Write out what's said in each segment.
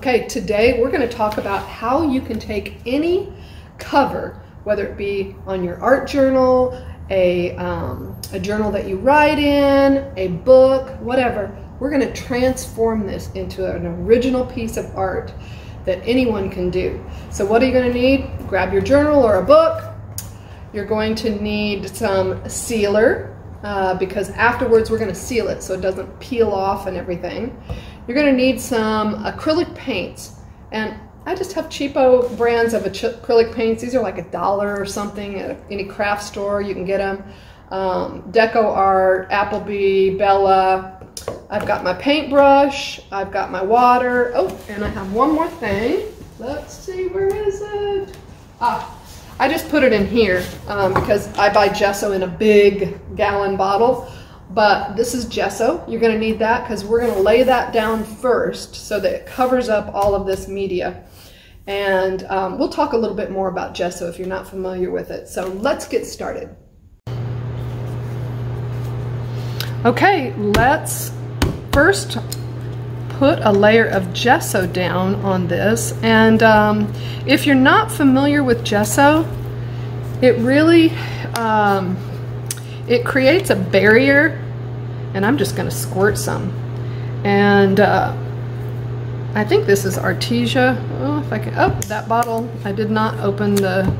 Okay, today we're going to talk about how you can take any cover, whether it be on your art journal, a journal that you write in, a book, whatever. We're going to transform this into an original piece of art that anyone can do. So what are you going to need? Grab your journal or a book. You're going to need some sealer because afterwards we're going to seal it so it doesn't peel off and everything. You're going to need some acrylic paints, and I just have cheapo brands of acrylic paints. These are like $1 or something at any craft store. You can get them. Deco Art, Applebee, Bella. I've got my paintbrush. I've got my water. Oh, and I have one more thing. Let's see, where is it? I just put it in here because I buy gesso in a big gallon bottle. But this is gesso. You're going to need that because we're going to lay that down first so that it covers up all of this media. And we'll talk a little bit more about gesso if you're not familiar with it. So let's get started. Okay, let's first put a layer of gesso down on this. And if you're not familiar with gesso, it really it creates a barrier, and I'm just going to squirt some. And I think this is Artesia. Oh, if I can. Oh, that bottle. I did not open the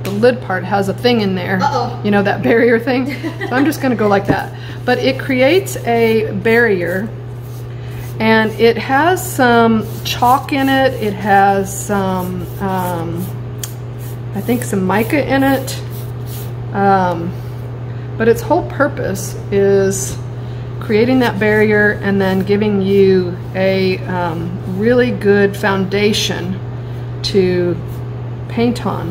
lid part. Has a thing in there. Uh-oh. You know, that barrier thing. So I'm just going to go like that. But it creates a barrier, and it has some chalk in it. It has some, I think, some mica in it. But its whole purpose is creating that barrier and then giving you a really good foundation to paint on.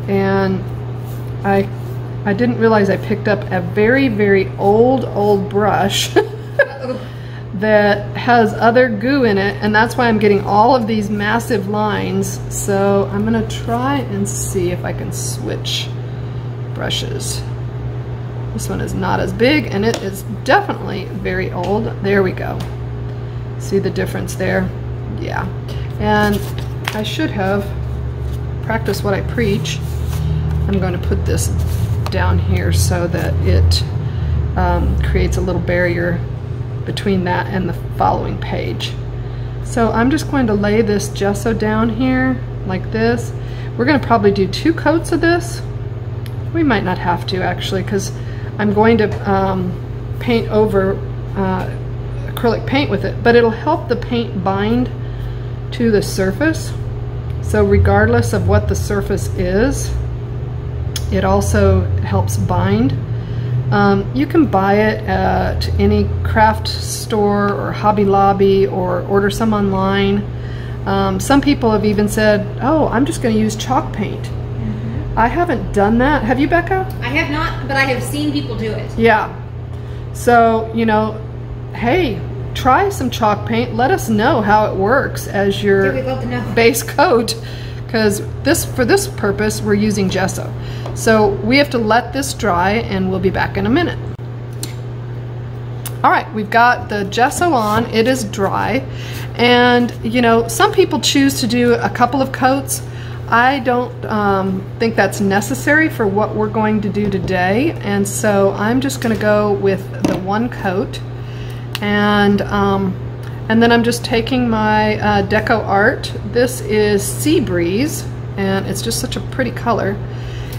And I didn't realize I picked up a very, very old brush that has other goo in it, and that's why I'm getting all of these massive lines. So I'm gonna try and see if I can switch brushes. This one is not as big, and it is definitely very old. There we go. See the difference there? Yeah. And I should have practiced what I preach. I'm going to put this down here so that it creates a little barrier between that and the following page. So I'm just going to lay this gesso down here like this. We're going to probably do 2 coats of this. We might not have to, actually, because I'm going to paint over acrylic paint with it, but it'll help the paint bind to the surface. So regardless of what the surface is, it also helps bind. You can buy it at any craft store or Hobby Lobby or order some online. Some people have even said, oh, I'm just going to use chalk paint. I haven't done that. Have you, Becca? I have not, but I have seen people do it. Yeah. So, you know, hey, try some chalk paint. Let us know how it works as your base coat, because for this purpose, we're using gesso. So we have to let this dry, and we'll be back in a minute. All right, we've got the gesso on. It is dry. And, you know, some people choose to do a couple of coats. I don't think that's necessary for what we're going to do today, and so I'm just going to go with the 1 coat, and then I'm just taking my Deco Art. This is Sea Breeze, and it's just such a pretty color.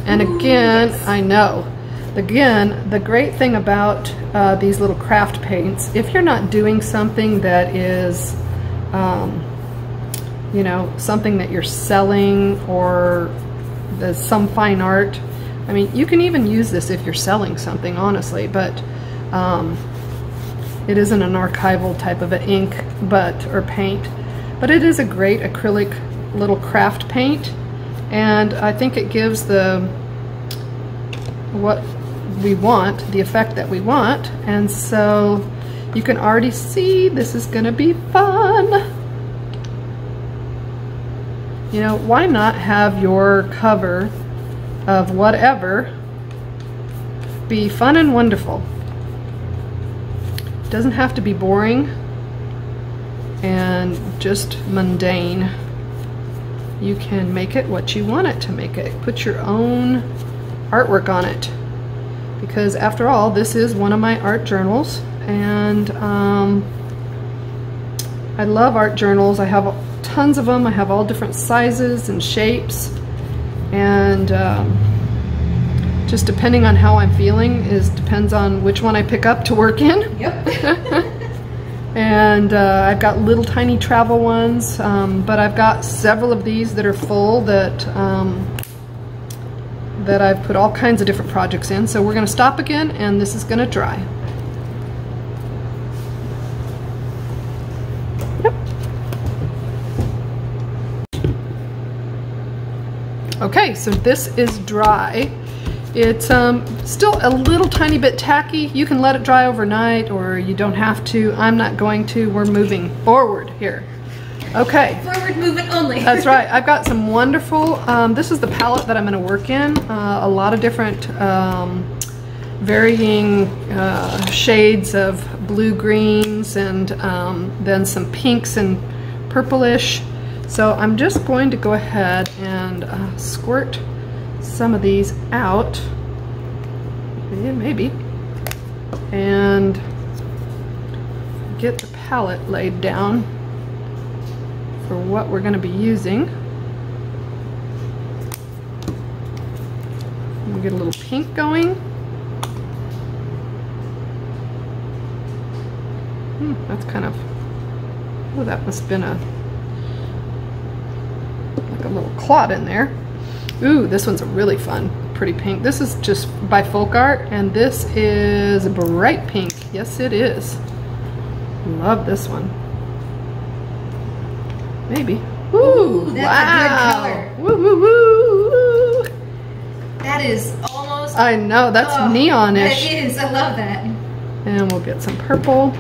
And again, yes. I know. Again, the great thing about these little craft paints, if you're not doing something that is you know, something that you're selling or there's some fine art. I mean, you can even use this if you're selling something, honestly, but it isn't an archival type of an ink or paint. But it is a great acrylic little craft paint, and I think it gives what we want, the effect that we want. And so you can already see this is gonna be fun. You know, why not have your cover of whatever be fun and wonderful? It doesn't have to be boring. and just mundane. You can make it what you want it to make it. Put your own artwork on it, because after all, this is one of my art journals, and I love art journals. I have tons of them. I have all different sizes and shapes, and just depending on how I'm feeling depends on which one I pick up to work in. Yep. And I've got little tiny travel ones, but I've got several of these that are full that that I've put all kinds of different projects in. So we're going to stop again, and this is going to dry. Yep. Okay, so this is dry. It's still a little tiny bit tacky. You can let it dry overnight, or you don't have to. I'm not going to. We're moving forward here. Okay. Forward movement only. That's right. I've got some wonderful, this is the palette that I'm going to work in. A lot of different varying shades of blue-greens, and then some pinks and purplish. So I'm just going to go ahead and squirt some of these out, yeah, maybe, and get the palette laid down for what we're going to be using. We'll get a little pink going. That's kind of, oh, that must have been like a little clot in there. Ooh, this one's a really fun, pretty pink. This is just by Folk Art, and this is a bright pink. Yes, it is. Love this one. Maybe. Ooh, that's wow. a good color. Woo, woo, woo, woo. That is almost... I know, that's neonish. It is, I love that. And we'll get some purple.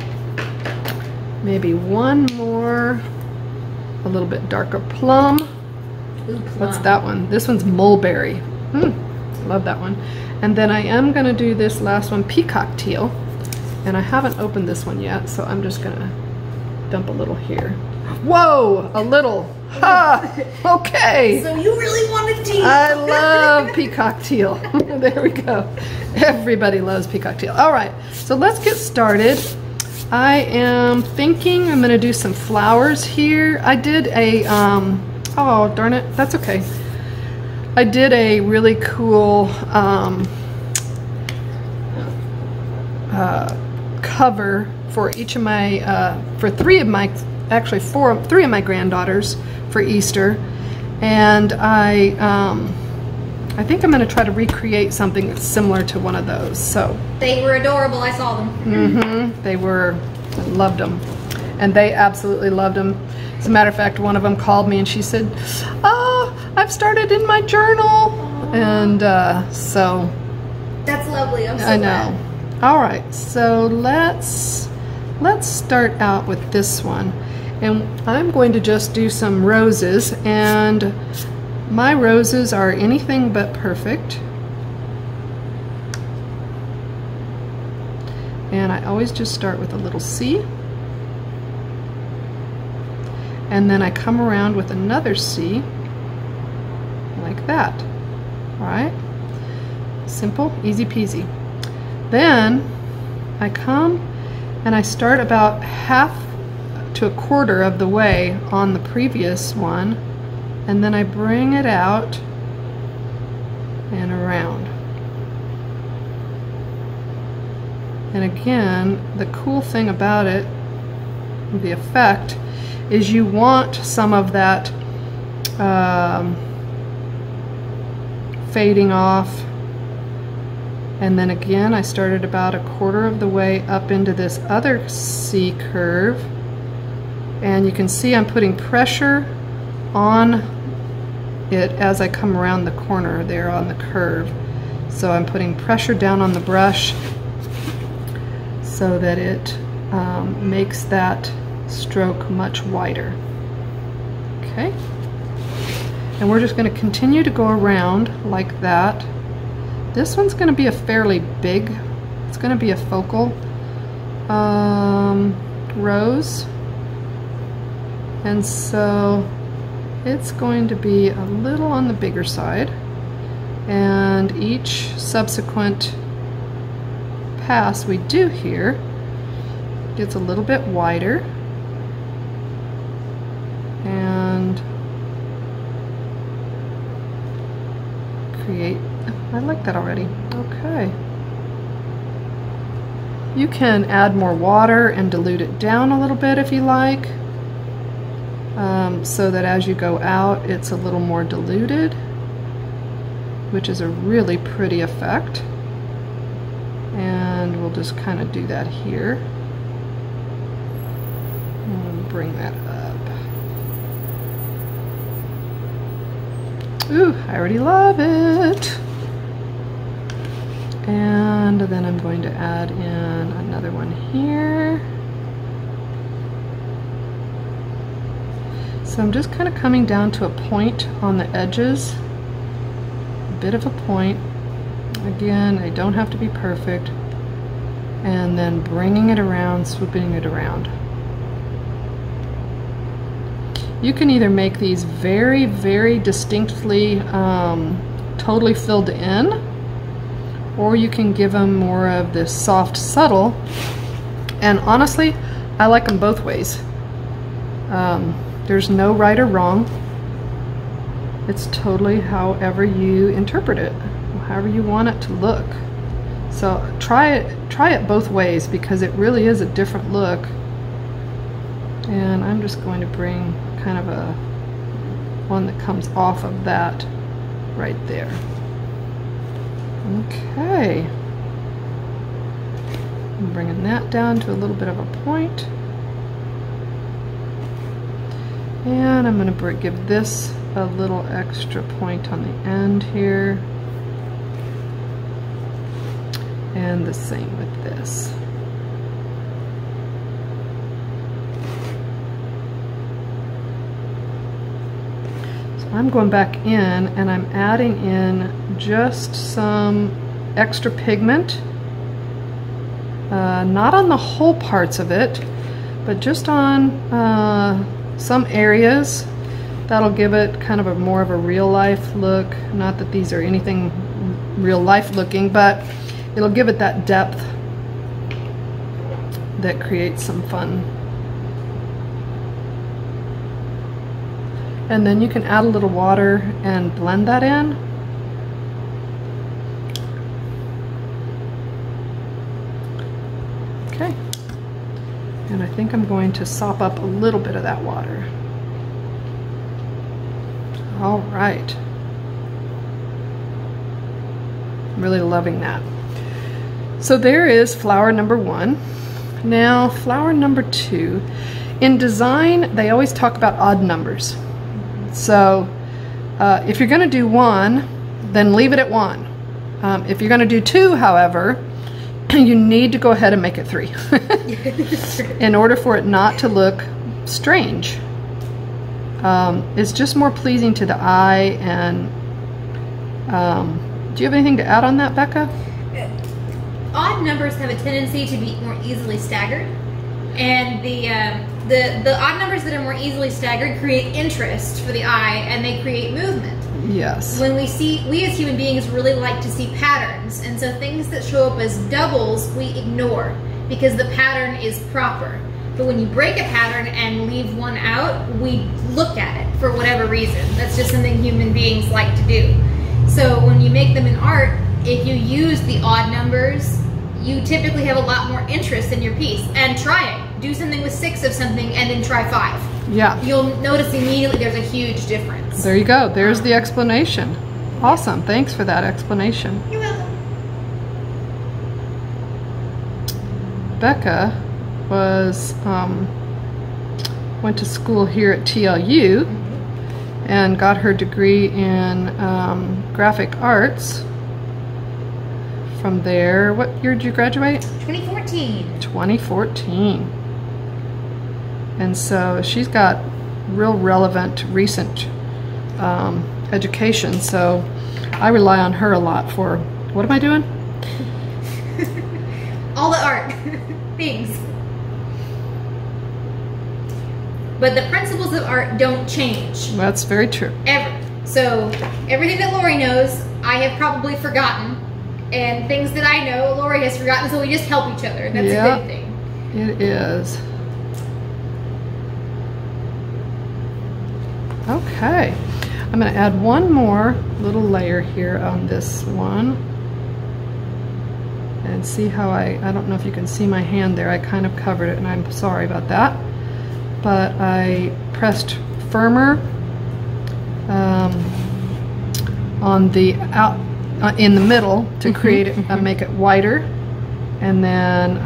Maybe one more, a little bit darker plum. Ooh, What's that one? This one's mulberry. Love that one. And then I am going to do this last one, peacock teal. And I haven't opened this one yet, so I'm just going to dump a little here. Whoa, a little. Ha! Okay. So you really wanted teal. I love peacock teal. There we go. Everybody loves peacock teal. All right, so let's get started. I am thinking I'm going to do some flowers here. I did a... oh, darn it, that's okay. I did a really cool cover for each of my, for three of my granddaughters for Easter. And I think I'm going to try to recreate something that's similar to one of those. So they were adorable, I saw them. They were, I loved them. And they absolutely loved them. As a matter of fact, one of them called me and she said, "Oh, I've started in my journal." Aww. And so... That's lovely, I'm so I know. glad. All right, so let's start out with this one. And I'm going to just do some roses, and my roses are anything but perfect. And I always just start with a little C. And then I come around with another C, like that. All right? Simple, easy peasy. Then I come and I start about half to a quarter of the way on the previous one, and then I bring it out and around. And again, the cool thing about it, the effect, is you want some of that fading off. And then again, I started about a quarter of the way up into this other C curve. And you can see I'm putting pressure on it as I come around the corner there on the curve. So I'm putting pressure down on the brush so that it makes that stroke much wider. Okay, and we're just going to continue to go around like that. This one's going to be a fairly big, it's going to be a focal rose, And so it's going to be a little on the bigger side, and each subsequent pass we do here gets a little bit wider, and create, I like that already. Okay. You can add more water and dilute it down a little bit if you like, so that as you go out it's a little more diluted, which is a really pretty effect. And we'll just kind of do that here. And bring that up. Ooh, I already love it. And then I'm going to add in another one here. So I'm just kind of coming down to a point on the edges, a bit of a point. Again, they don't have to be perfect. And then bringing it around, swooping it around. You can either make these very, very distinctly totally filled in, or you can give them more of this soft, subtle. And honestly, I like them both ways. There's no right or wrong. It's totally however you interpret it, however you want it to look. So try it both ways, because it really is a different look. And I'm just going to bring kind of a one that comes off of that right there. Okay. I'm bringing that down to a little bit of a point. And I'm going to give this a little extra point on the end here. And the same with this. So I'm going back in and I'm adding in just some extra pigment. Not on the whole parts of it, but just on some areas. That'll give it kind of a more of a real life look. Not that these are anything real life looking, but it'll give it that depth that creates some fun. And then you can add a little water and blend that in. Okay. And I think I'm going to sop up a little bit of that water. All right. I'm really loving that. So there is flower number 1. Now flower number 2. In design, they always talk about odd numbers. So if you're going to do 1, then leave it at 1. If you're going to do 2, however, you need to go ahead and make it 3 in order for it not to look strange. It's just more pleasing to the eye. And do you have anything to add on that, Becca? Odd numbers have a tendency to be more easily staggered, and the odd numbers that are more easily staggered create interest for the eye, and they create movement. Yes. When we as human beings really like to see patterns, and so things that show up as doubles we ignore because the pattern is proper. But when you break a pattern and leave one out, we look at it for whatever reason. That's just something human beings like to do. So when you make them in art, if you use the odd numbers, you typically have a lot more interest in your piece. And try it. Do something with 6 of something and then try 5. Yeah. You'll notice immediately there's a huge difference. There you go. There's the explanation. Awesome. Thanks for that explanation. You're welcome. Becca was went to school here at TLU and got her degree in graphic arts. From there, what year did you graduate? 2014. 2014. And so she's got real relevant recent education, so I rely on her a lot for, what am I doing? All the art things. but the principles of art don't change. That's very true. Ever. So everything that Lori knows, I have probably forgotten. And things that I know, Lori has forgotten, so we just help each other. That's a good thing. It is. Okay. I'm going to add one more little layer here on this one. And see how I don't know if you can see my hand there. I kind of covered it, and I'm sorry about that. But I pressed firmer on the in the middle to create it, make it wider, and then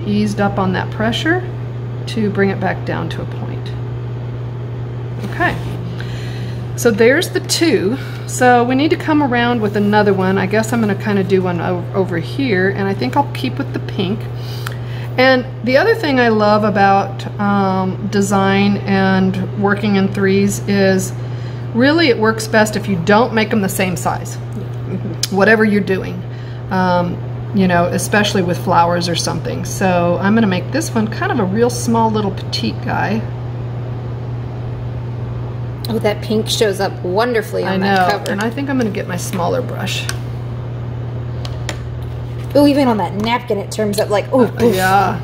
eased up on that pressure to bring it back down to a point. Okay, so there's the two. So we need to come around with another one. I guess I'm going to kind of do one over here, and I think I'll keep with the pink. And the other thing I love about design and working in threes is really it works best if you don't make them the same size. Whatever you're doing, you know, especially with flowers or something. So I'm going to make this one kind of a real small little petite guy. Oh, that pink shows up wonderfully on that cover. And I think I'm going to get my smaller brush. Oh, even on that napkin it turns up like, oh. Yeah.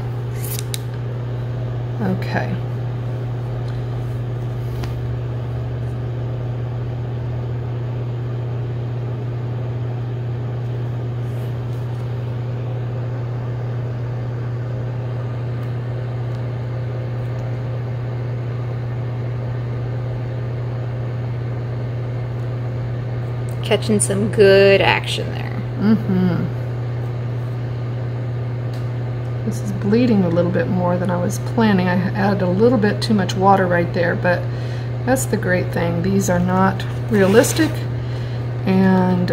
Okay. Catching some good action there. This is bleeding a little bit more than I was planning. I added a little bit too much water right there, but that's the great thing. These are not realistic, and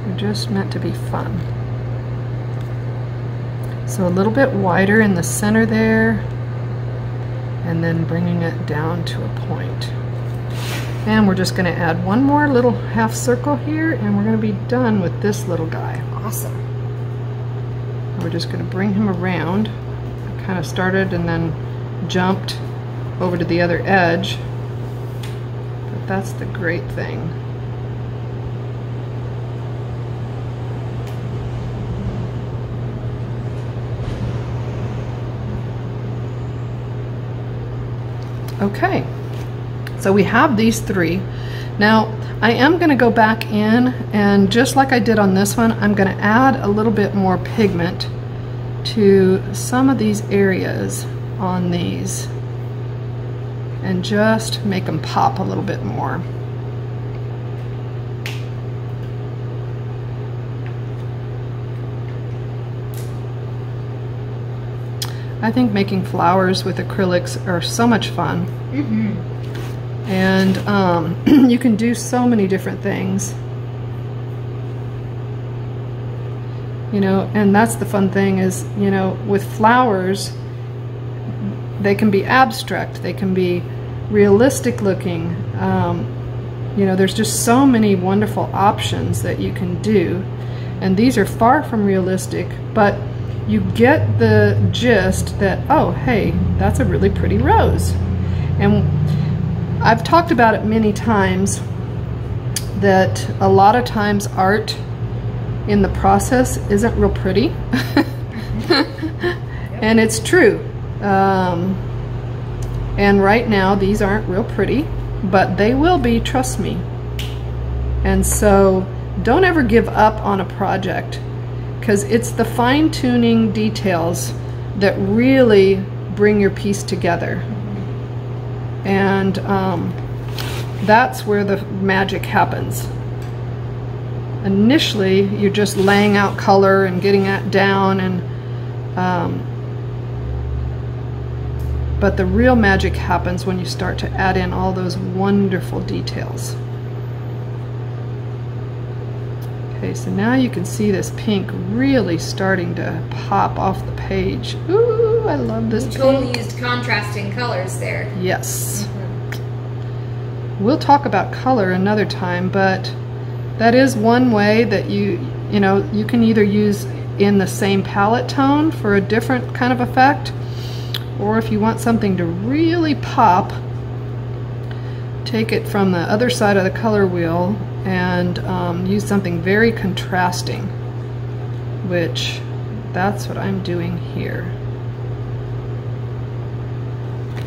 they're just meant to be fun. So a little bit wider in the center there, and then bringing it down to a point. And we're just going to add one more little half circle here, and we're going to be done with this little guy. Awesome. We're just going to bring him around. I kind of started and then jumped over to the other edge. But that's the great thing. Okay. So we have these three. Now I am going to go back in, and just like I did on this one, I'm going to add a little bit more pigment to some of these areas on these and just make them pop a little bit more. I think making flowers with acrylics are so much fun. And you can do so many different things, you know, and that's the fun thing is, you know, with flowers, they can be abstract, they can be realistic looking, you know, there's just so many wonderful options that you can do, and these are far from realistic, but you get the gist that, oh, hey, that's a really pretty rose. And I've talked about it many times that a lot of times art in the process isn't real pretty. And it's true. And right now these aren't real pretty, but they will be, trust me. And so don't ever give up on a project, because it's the fine-tuning details that really bring your piece together. And that's where the magic happens. Initially, you're just laying out color and getting that down, and but the real magic happens when you start to add in all those wonderful details. Okay, so now you can see this pink really starting to pop off the page. Ooh, I love this pink. You totally used contrasting colors there. Yes. We'll talk about color another time, but that is one way that you you know, you can either use in the same palette tone for a different kind of effect, or if you want something to really pop, take it from the other side of the color wheel and use something very contrasting, which that's what I'm doing here.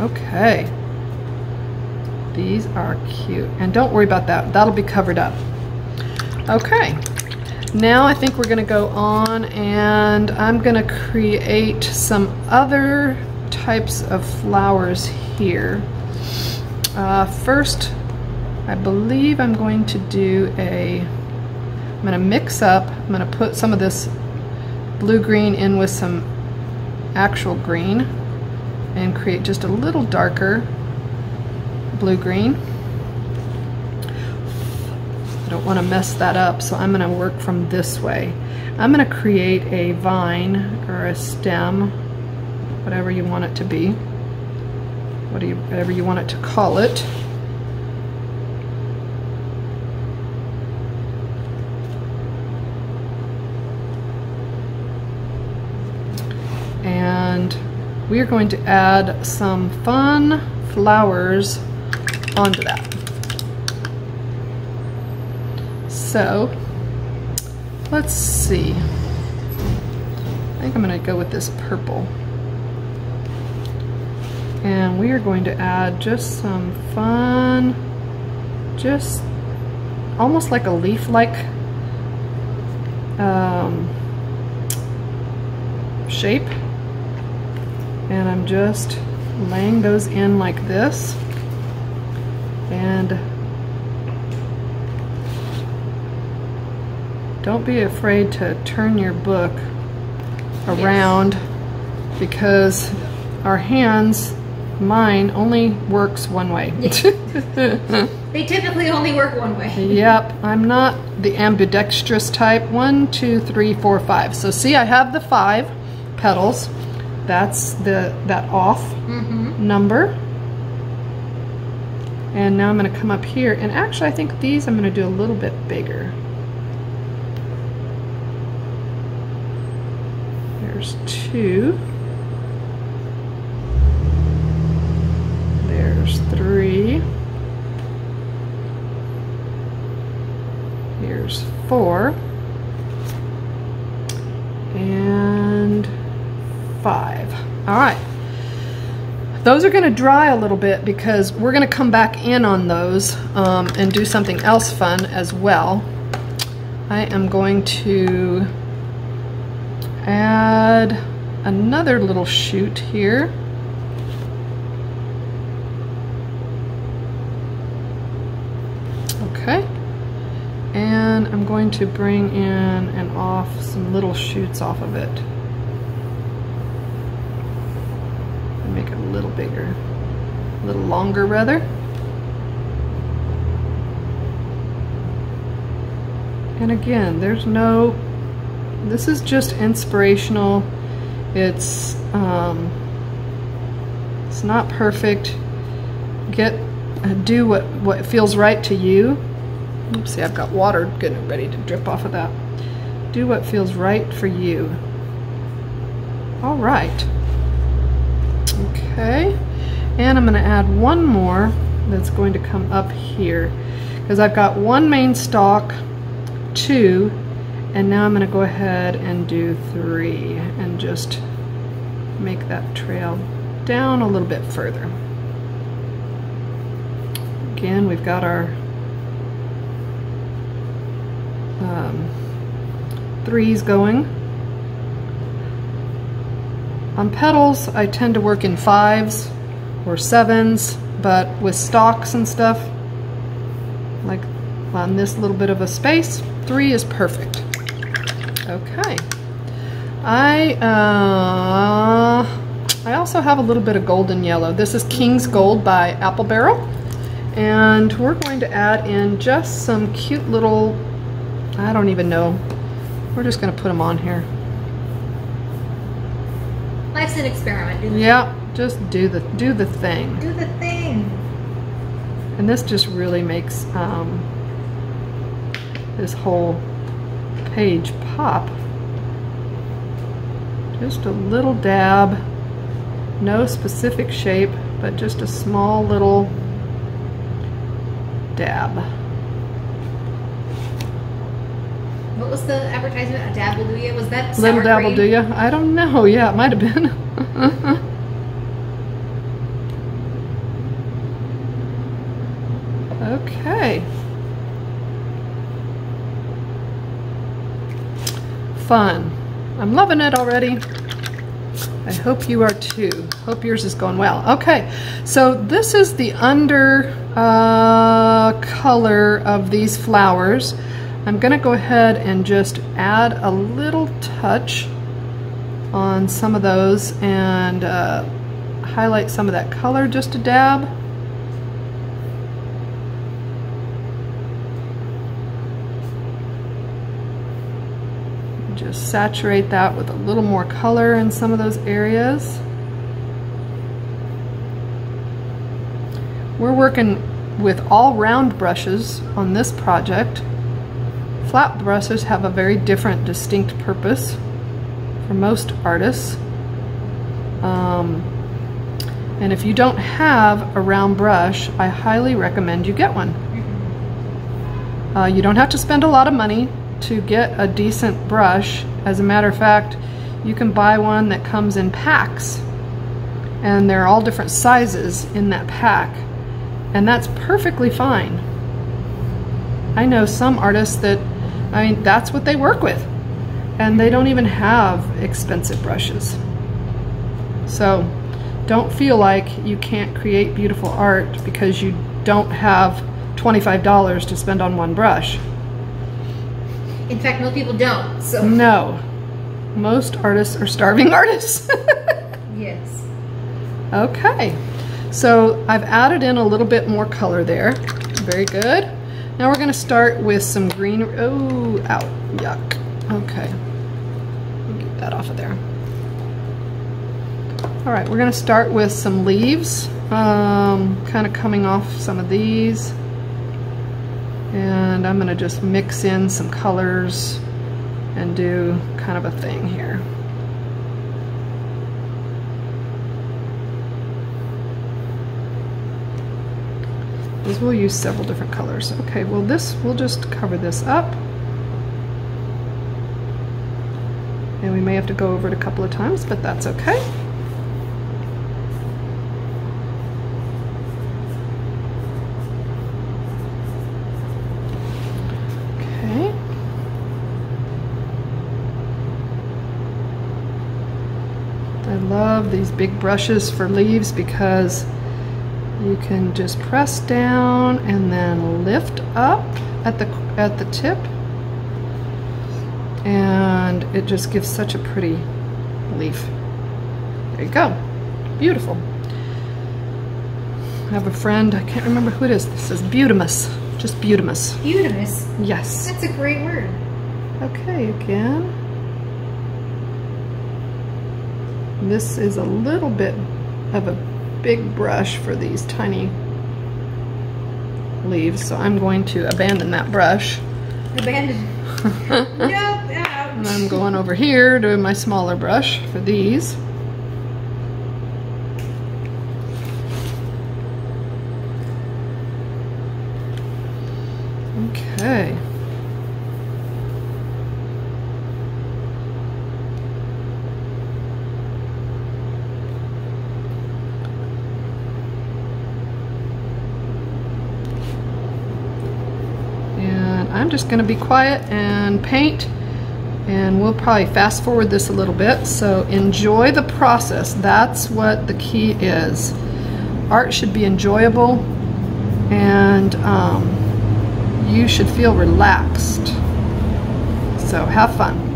Okay, these are cute, and don't worry about that, that'll be covered up. Okay, now I think we're gonna go on and I'm gonna create some other types of flowers here. First, I believe I'm going to do I'm gonna mix up, I'm gonna put some of this blue-green in with some actual green and create just a little darker blue-green. I don't want to mess that up, so I'm going to work from this way. I'm going to create a vine or a stem, whatever you want it to be, whatever you want it to call it. And we are going to add some fun flowers onto that. So let's see. I think I'm going to go with this purple. And we are going to add just some fun, just almost like a leaf-like shape. And I'm just laying those in like this, and don't be afraid to turn your book around, yes, because our hands, mine only works one way. They typically only work one way. Yep, I'm not the ambidextrous type. 1, 2, 3, 4, 5. So see, I have the 5 petals. That's that off number. And now I'm going to come up here, and actually I think these I'm going to do a little bit bigger. There's 2. There's 3. Here's 4. And 5. All right. Those are going to dry a little bit because we're going to come back in on those and do something else fun as well. I am going to add another little shoot here. Okay. And I'm going to bring in and off some little shoots off of it. Make it a little bigger, a little longer rather. And again, this is just inspirational. It's not perfect. Do what feels right to you. Oops, see, I've got water getting ready to drip off of that. Do what feels right for you. All right. Okay, and I'm going to add one more that's going to come up here because I've got 1 main stalk, 2, and now I'm going to go ahead and do 3 and just make that trail down a little bit further. Again, we've got our 3s going. On petals, I tend to work in 5s or 7s, but with stalks and stuff, like on this little bit of a space, 3 is perfect. Okay. I also have a little bit of golden yellow. This is King's Gold by Apple Barrel, and we're going to add in just some cute little, I don't even know, we're just going to put them on here. Life's an experiment. Yeah, just do the thing. Do the thing. And this just really makes this whole page pop. Just a little dab, no specific shape, but just a small little dab. What was the advertisement? A dab will do ya? Was that sour Little dab will cream? do ya? I don't know. Yeah, it might have been. Okay. Fun. I'm loving it already. I hope you are too. Hope yours is going well. Okay, so this is the under color of these flowers. I'm gonna go ahead and just add a little touch on some of those and highlight some of that color just a dab. Just saturate that with a little more color in some of those areas. We're working with all round brushes on this project. Flat brushes have a very different, distinct purpose for most artists. And if you don't have a round brush, I highly recommend you get one. You don't have to spend a lot of money to get a decent brush. As a matter of fact, you can buy one that comes in packs, and they're all different sizes in that pack, and that's perfectly fine. I know some artists that, I mean, that's what they work with, and they don't even have expensive brushes. So don't feel like you can't create beautiful art because you don't have $25 to spend on one brush. In fact, most people don't. So no, most artists are starving artists. Yes. Okay, so I've added in a little bit more color there. Very good. Now we're going to start with some green. Oh, ow, yuck. Okay, get that off of there. All right, we're going to start with some leaves, kind of coming off some of these. And I'm going to just mix in some colors and do kind of a thing here. Because we'll use several different colors. Okay, well this, we'll just cover this up. And we may have to go over it a couple of times, but that's okay. I love these big brushes for leaves because you can just press down and then lift up at the tip, and it just gives such a pretty leaf. There you go. Beautiful. I have a friend, I can't remember who it is. This is Butamus. Just Butamus. Butamus? Yes. That's a great word. Okay, again. This is a little bit of a big brush for these tiny leaves, so I'm going to abandon that brush. Abandon. Nope, ouch. And I'm going over here to my smaller brush for these. Okay. I'm just going to be quiet and paint, and we'll probably fast forward this a little bit, so enjoy the process. That's what the key is. Art should be enjoyable, and you should feel relaxed. So have fun.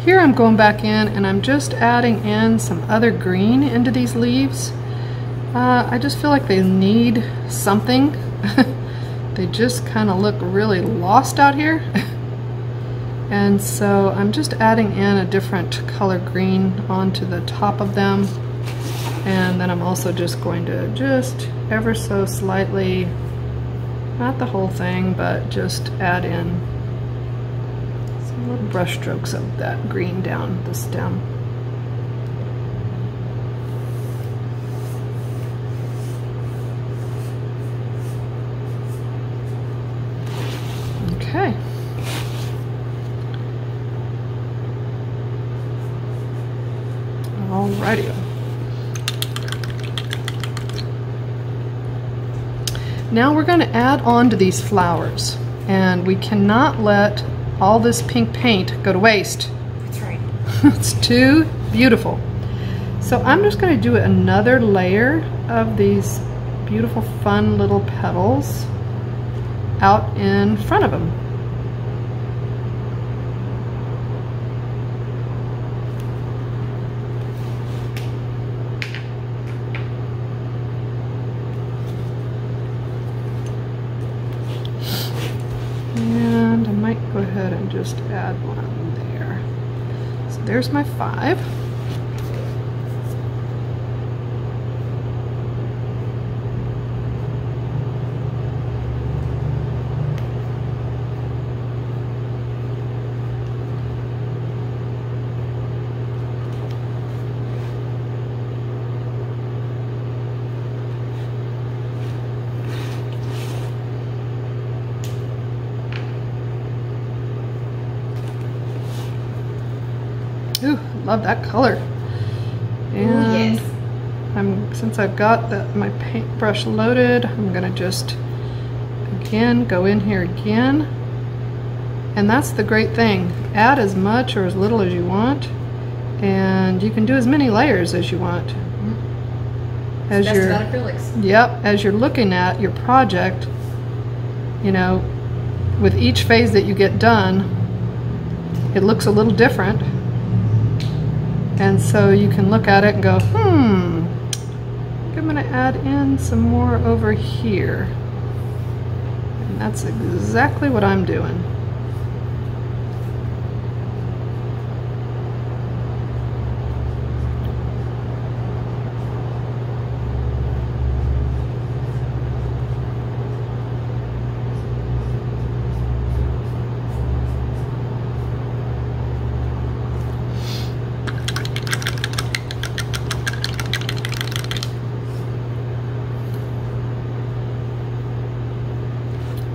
Here I'm going back in and I'm just adding in some other green into these leaves. I just feel like they need something. They just kind of look really lost out here. And so I'm just adding in a different color green onto the top of them. And then I'm also just going to just ever so slightly, not the whole thing, but just add in some little brush strokes of that green down the stem. Okay. Alrighty. Now we're going to add on to these flowers, and we cannot let all this pink paint go to waste. That's right. It's too beautiful. So I'm just going to do another layer of these beautiful fun little petals out in front of them. And I might go ahead and just add one there. So there's my 5. Ooh, love that color. And Yes. Since I've got my paintbrush loaded, I'm gonna just again go in here again. And that's the great thing. Add as much or as little as you want, and you can do as many layers as you want. As That's about acrylics. Yep, as you're looking at your project, you know, with each phase that you get done, it looks a little different. And so you can look at it and go, I'm going to add in some more over here. And that's exactly what I'm doing.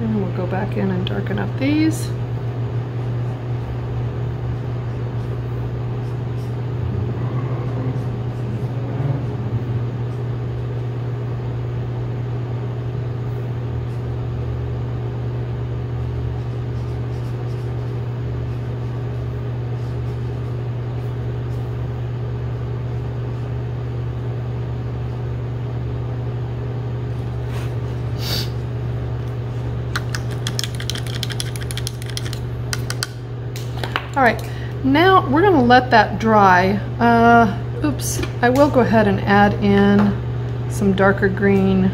And we'll go back in and darken up these. All right, now we're going to let that dry. Oops, I will go ahead and add in some darker green,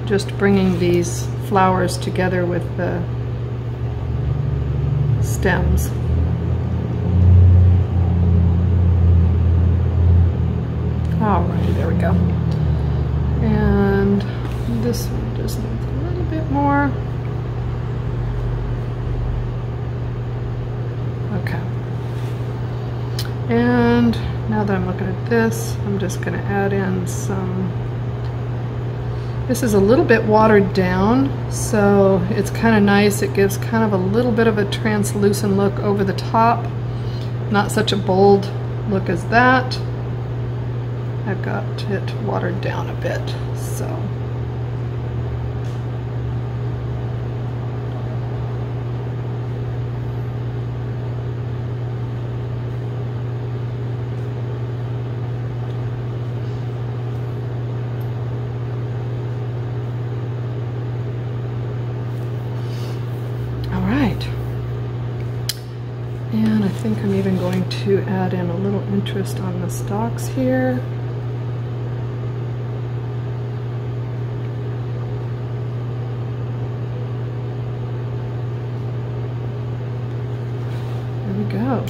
just bringing these flowers together with the stems. All right, there we go. And this one just needs a little bit more. Okay. And now that I'm looking at this, I'm just going to add in some. This is a little bit watered down, so it's kind of nice. It gives kind of a little bit of a translucent look over the top. Not such a bold look as that. I've got it watered down a bit, so. And I think I'm even going to add in a little interest on the stalks here. There we go.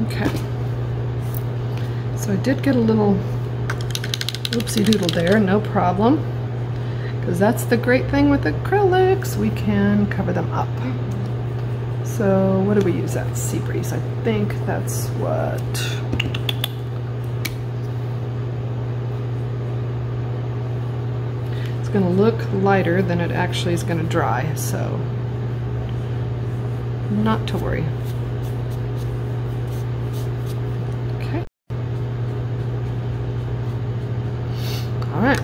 Okay, so I did get a little oopsie doodle there, no problem, because that's the great thing with acrylics, we can cover them up. So what do we use? That Sea Breeze, I think that's what. It's going to look lighter than it actually is going to dry, so not to worry. Alright,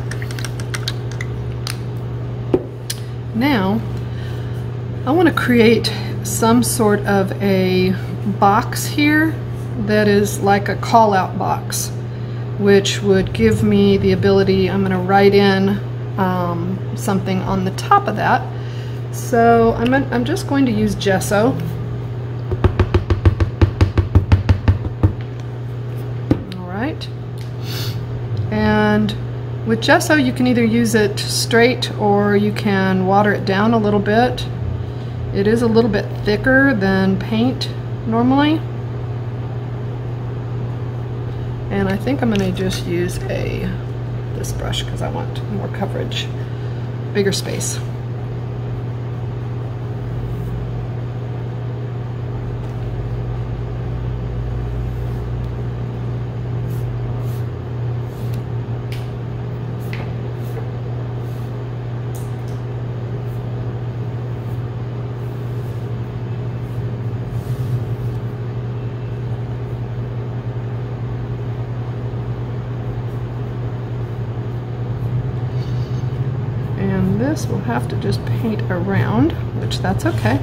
now I want to create some sort of a box here that is like a call-out box, which would give me the ability, I'm going to write in something on the top of that. So I'm just going to use gesso. Alright, and with gesso, you can either use it straight or you can water it down a little bit. It is a little bit thicker than paint normally. And I think I'm going to just use this brush because I want more coverage, bigger space. This we'll have to just paint around, which that's okay.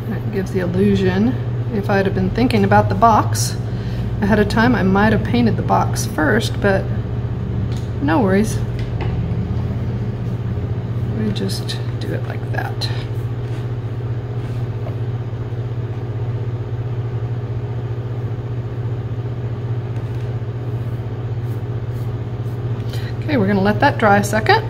That gives the illusion. If I'd have been thinking about the box ahead of time, I might have painted the box first, but no worries. We just do it like that. Okay, we're going to let that dry a second.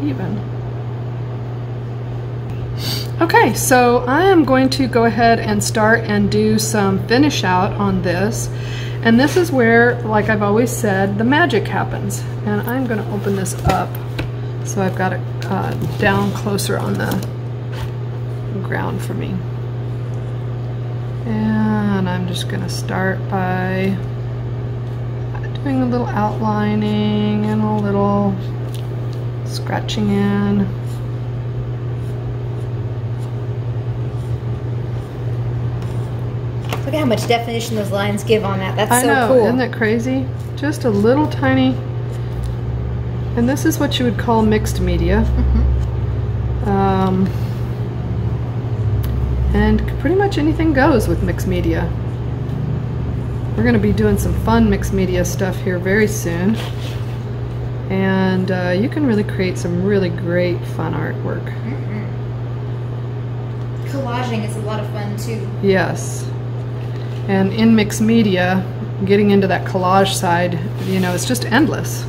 Even. Okay, so I am going to go ahead and start and do some finish out on this, and this is where, like I've always said, the magic happens. And I'm going to open this up so I've got it down closer on the ground for me. And I'm just going to start by doing a little outlining and a little scratching in. Look at how much definition those lines give on that. That's so know, cool. Isn't that crazy? Just a little tiny, and this is what you would call mixed media. Mm-hmm. And pretty much anything goes with mixed media. We're going to be doing some fun mixed media stuff here very soon. And you can really create some really great fun artwork. Collaging is a lot of fun too. Yes. And in mixed media, getting into that collage side, you know, it's just endless.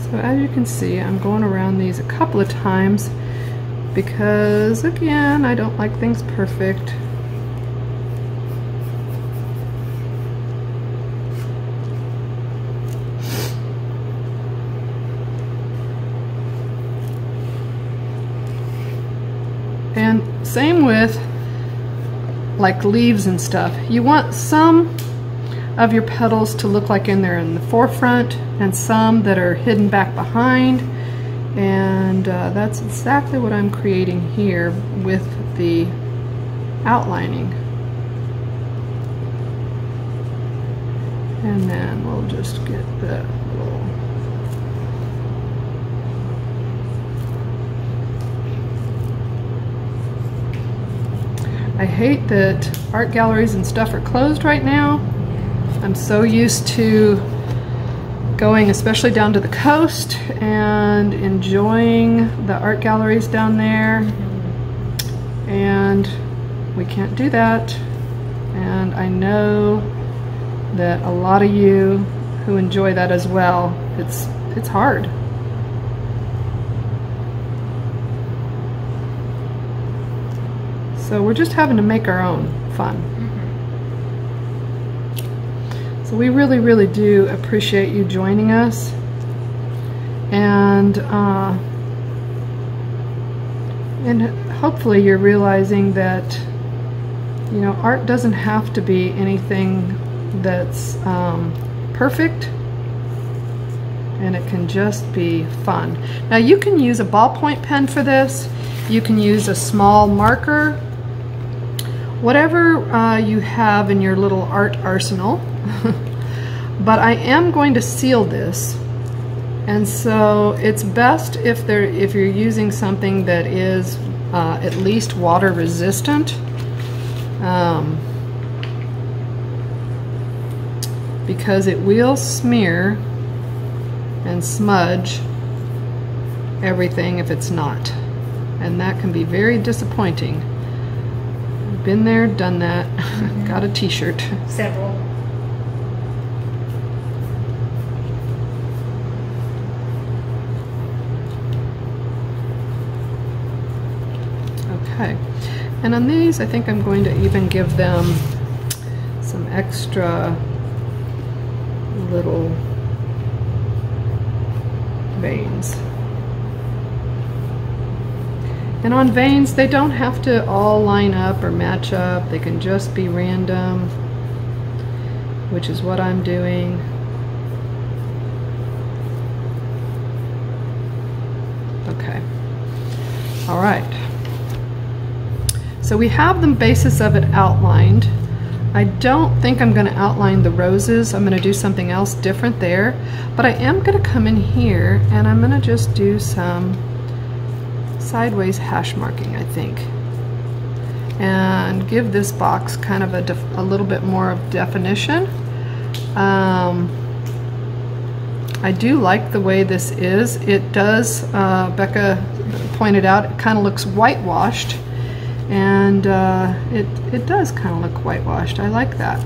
So as you can see, I'm going around these a couple of times because, again, I don't like things perfect. And same with like leaves and stuff. You want some of your petals to look like they're in the forefront and some that are hidden back behind, and that's exactly what I'm creating here with the outlining. And then we'll just get that little I hate that art galleries and stuff are closed right now. I'm so used to going especially down to the coast and enjoying the art galleries down there, and we can't do that. And I know that a lot of you who enjoy that as well, it's hard. So we're just having to make our own fun. So we really, really do appreciate you joining us. And hopefully you're realizing that, you know, art doesn't have to be anything that's perfect, and it can just be fun. Now you can use a ballpoint pen for this. You can use a small marker, whatever you have in your little art arsenal. But I am going to seal this, and so it's best if you're using something that is at least water resistant, because it will smear and smudge everything if it's not, and that can be very disappointing. Been there, done that. Got a t-shirt. Several. Okay, and on these I think I'm going to even give them some extra little veins. And on veins, they don't have to all line up or match up. They can just be random, which is what I'm doing. Okay. All right. So we have the basis of it outlined. I don't think I'm going to outline the roses. I'm going to do something else different there. But I am going to come in here and I'm going to just do some sideways hash marking, I think, and give this box kind of a little bit more of definition. I do like the way this is. It does, Becca pointed out, it kind of looks whitewashed, and it does kind of look whitewashed. I like that.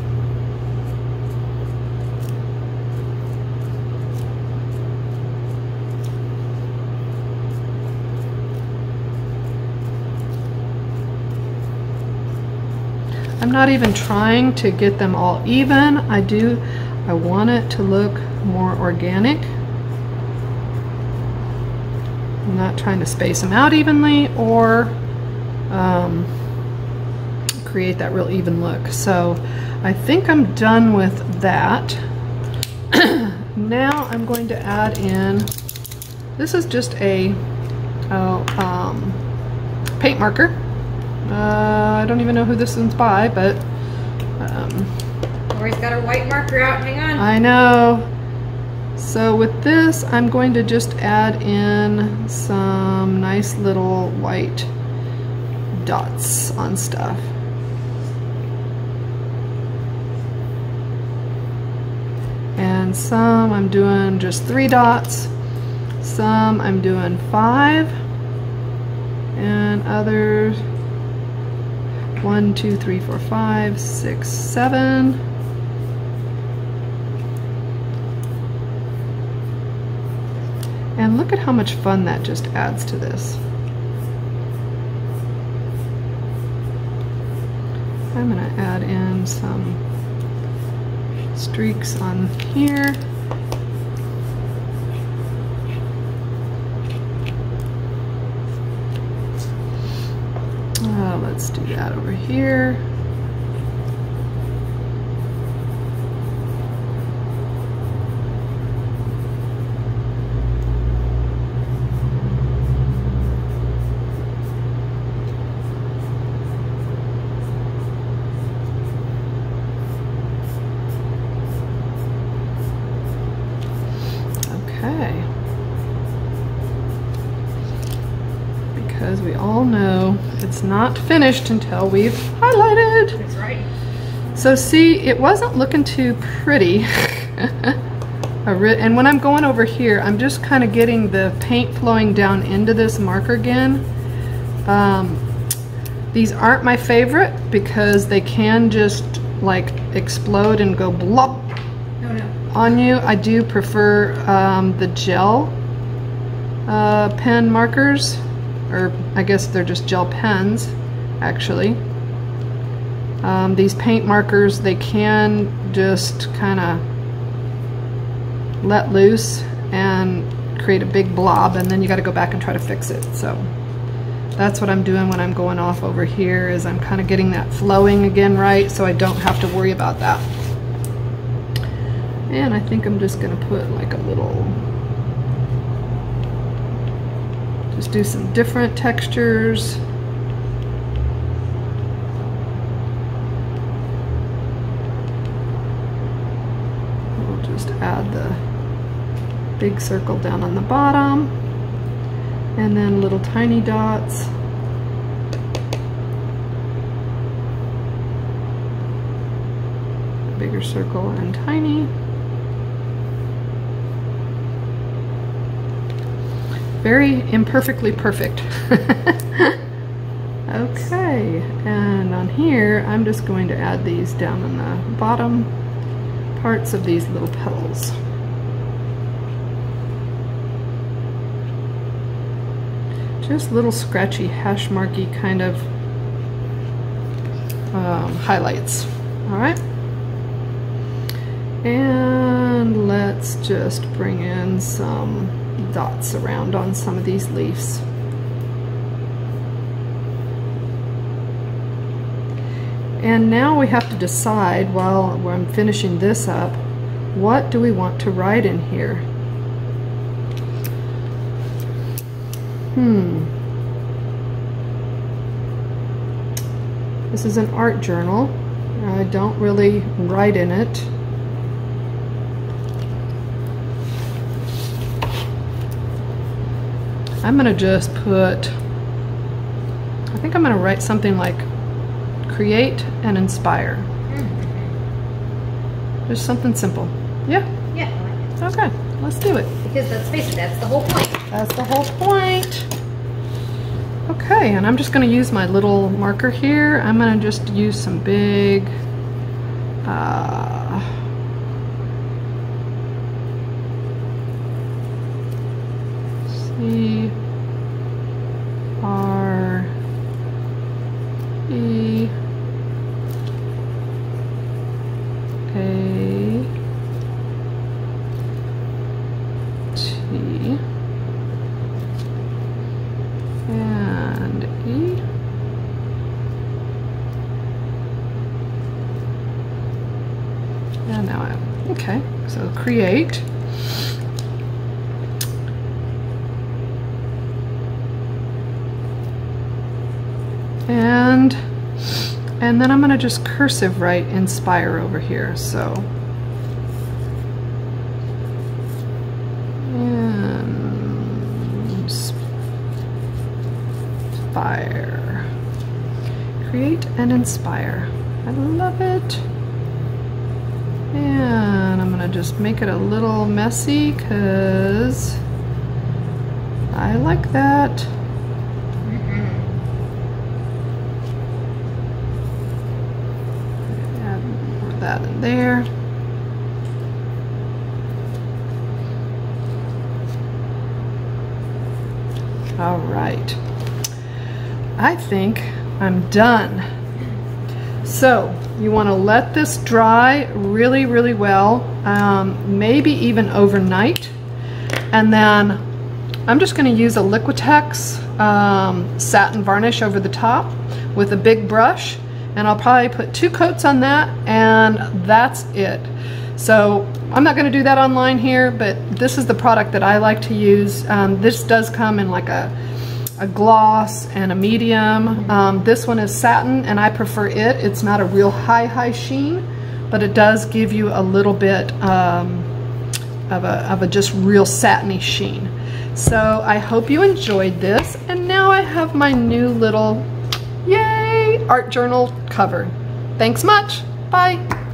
I'm not even trying to get them all even. I want it to look more organic. I'm not trying to space them out evenly or create that real even look. So I think I'm done with that. Now I'm going to add in, this is just a paint marker. I don't even know who this one's by, but Lori's got her white marker out. Hang on. I know. So with this, I'm going to just add in some nice little white dots on stuff. And some I'm doing just 3 dots, some I'm doing 5, and others 1, 2, 3, 4, 5, 6, 7. And look at how much fun that just adds to this. I'm going to add in some streaks on here. Let's do that over here. Okay. Because we all know it's not finished until we've highlighted. That's right. So see, it wasn't looking too pretty. And when I'm going over here, I'm just kind of getting the paint flowing down into this marker again. These aren't my favorite because they can just like explode and go blop on you. I do prefer the gel pen markers, or I guess they're just gel pens actually. These paint markers, they can just kind of let loose and create a big blob, and then you got to go back and try to fix it. So that's what I'm doing when I'm going off over here, is I'm kind of getting that flowing again right, so I don't have to worry about that. And I think I'm just going to put like a little, just do some different textures. We'll just add the big circle down on the bottom, and then little tiny dots. Bigger circle and tiny. Very imperfectly perfect. Okay, and on here I'm just going to add these down on the bottom parts of these little petals. Just little scratchy hash marky kind of highlights. All right, and let's just bring in some dots around on some of these leaves. And now we have to decide, while I'm finishing this up, what do we want to write in here? This is an art journal. I don't really write in it. I'm gonna just put, I think I'm gonna write something like create and inspire. Just something simple. Yeah? Yeah, I like it. Okay, let's do it. Because let's face it, that's the whole point. That's the whole point. Okay, and I'm just gonna use my little marker here. I'm gonna just use some big, C-R-E-A-T. And E. And now okay, so create. And then I'm gonna just cursive write Inspire over here, so. Inspire. Create and inspire. I love it. And I'm gonna just make it a little messy because I like that. Add more of that in there. All right. I think I'm done. So you want to let this dry really, really well, maybe even overnight. And then I'm just going to use a Liquitex satin varnish over the top with a big brush, and I'll probably put 2 coats on that, and that's it. So I'm not going to do that online here, but this is the product that I like to use. This does come in like a gloss and a medium. This one is satin, and I prefer it. It's not a real high sheen, but it does give you a little bit of a just real satiny sheen. So I hope you enjoyed this, and now I have my new little, yay, art journal cover. Thanks much. Bye.